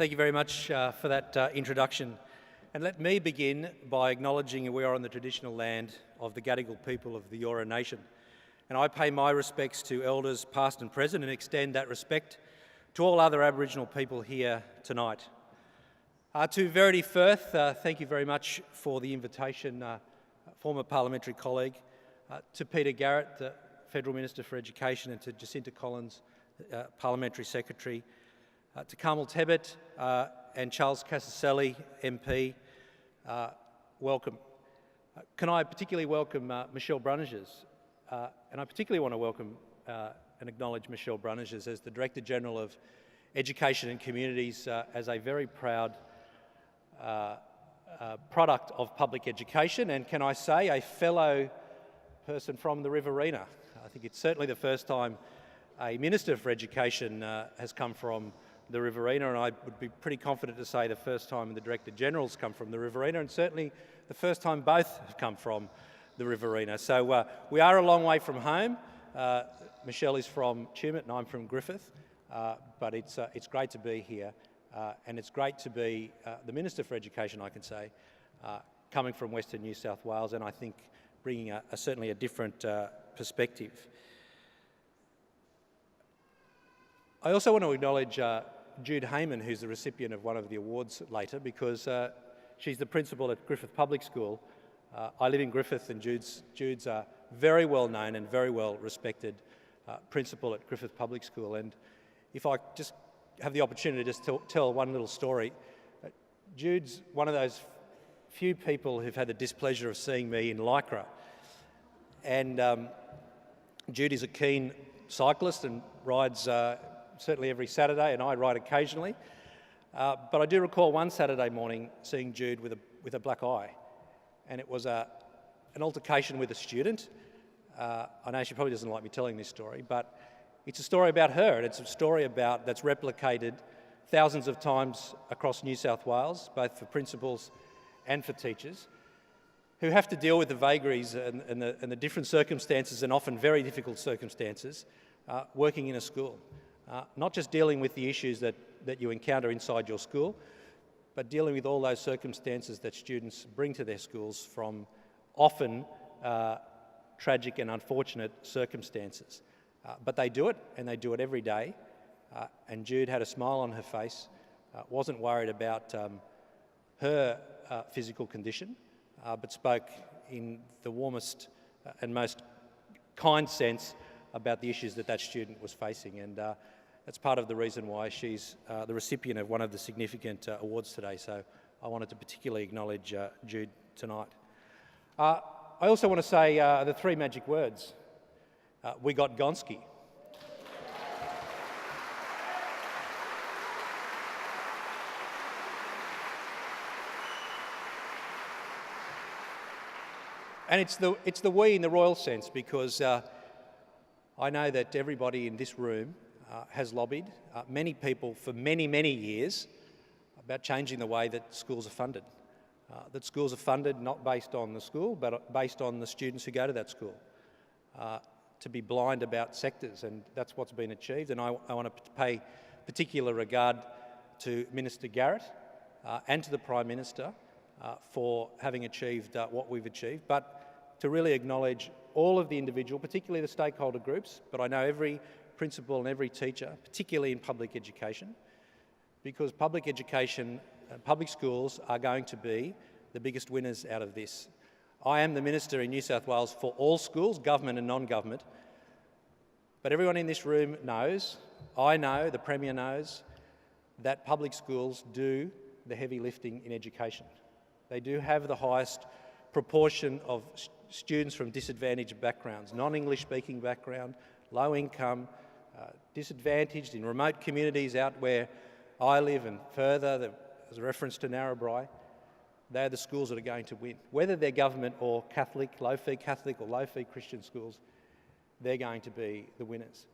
Thank you very much for that introduction. And let me begin by acknowledging we are on the traditional land of the Gadigal people of the Eora Nation. And I pay my respects to elders past and present and extend that respect to all other Aboriginal people here tonight. To Verity Firth, thank you very much for the invitation, former parliamentary colleague. To Peter Garrett, the Federal Minister for Education, and to Jacinta Collins, Parliamentary Secretary. To Carmel Tebbit and Charles Cassiselli, MP, welcome. Can I particularly welcome Michelle Brunninges, and I particularly want to welcome and acknowledge Michelle Brunninges as the Director-General of Education and Communities, as a very proud product of public education, and can I say a fellow person from the Riverina. I think it's certainly the first time a Minister for Education has come from the Riverina, and I would be pretty confident to say the first time the Director-General's come from the Riverina, and certainly the first time both have come from the Riverina. So we are a long way from home. Michelle is from Tumut and I'm from Griffith, but it's great to be here, and it's great to be the Minister for Education, I can say, coming from Western New South Wales, and I think bringing certainly a different perspective. I also want to acknowledge Jude Hayman, who's the recipient of one of the awards later, because she's the principal at Griffith Public School. I live in Griffith, and Jude's a very well known and very well respected principal at Griffith Public School. And if I just have the opportunity to just tell one little story, Jude's one of those few people who've had the displeasure of seeing me in Lycra. And Jude is a keen cyclist and rides certainly every Saturday, and I ride occasionally. But I do recall one Saturday morning seeing Jude with a black eye, and it was an altercation with a student. I know she probably doesn't like me telling this story, but it's a story about her, and it's a story that's replicated thousands of times across New South Wales, both for principals and for teachers, who have to deal with the vagaries and the different circumstances, and often very difficult circumstances, working in a school. Not just dealing with the issues that you encounter inside your school, but dealing with all those circumstances that students bring to their schools from often tragic and unfortunate circumstances. But they do it, and they do it every day. And Jude had a smile on her face, wasn't worried about her physical condition, but spoke in the warmest and most kind sense about the issues that student was facing. And that's part of the reason why she's the recipient of one of the significant awards today. So I wanted to particularly acknowledge Jude tonight. I also want to say the three magic words. We got Gonski. And it's the we in the royal sense, because I know that everybody in this room has lobbied, many people for many, many years, about changing the way that schools are funded. That schools are funded not based on the school, but based on the students who go to that school. To be blind about sectors, and that's what's been achieved. And I want to pay particular regard to Minister Garrett and to the Prime Minister for having achieved what we've achieved, but to really acknowledge all of the individual, particularly the stakeholder groups, but I know every principal and every teacher, particularly in public education, because public education, public schools are going to be the biggest winners out of this. I am the Minister in New South Wales for all schools, government and non-government, but everyone in this room knows, I know, the Premier knows, that public schools do the heavy lifting in education. They do have the highest proportion of students from disadvantaged backgrounds, non-English speaking background, low income, disadvantaged in remote communities out where I live and further, as a reference to Narrabri. They're the schools that are going to win. Whether they're government or Catholic, low-fee Catholic or low-fee Christian schools, they're going to be the winners.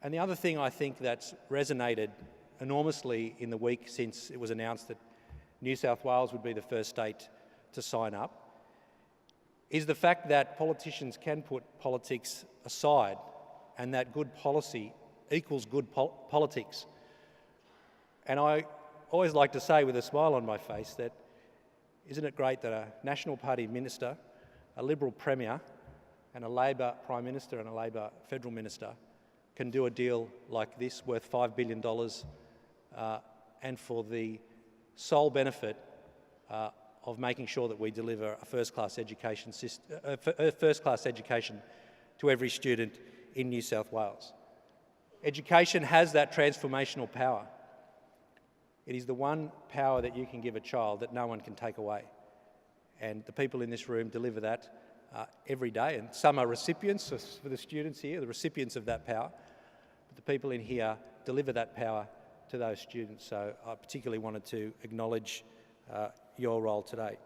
And the other thing I think that's resonated enormously in the week since it was announced that New South Wales would be the first state to sign up is the fact that politicians can put politics aside and that good policy equals good politics. And I always like to say with a smile on my face that isn't it great that a National Party minister, a Liberal Premier and a Labor Prime Minister and a Labor Federal Minister can do a deal like this worth $5 billion and for the sole benefit of making sure that we deliver a first-class education to every student in New South Wales. Education has that transformational power. It is the one power that you can give a child that no one can take away. And the people in this room deliver that every day. And some are recipients, for the students here, the recipients of that power. But the people in here deliver that power to those students. So I particularly wanted to acknowledge your role today.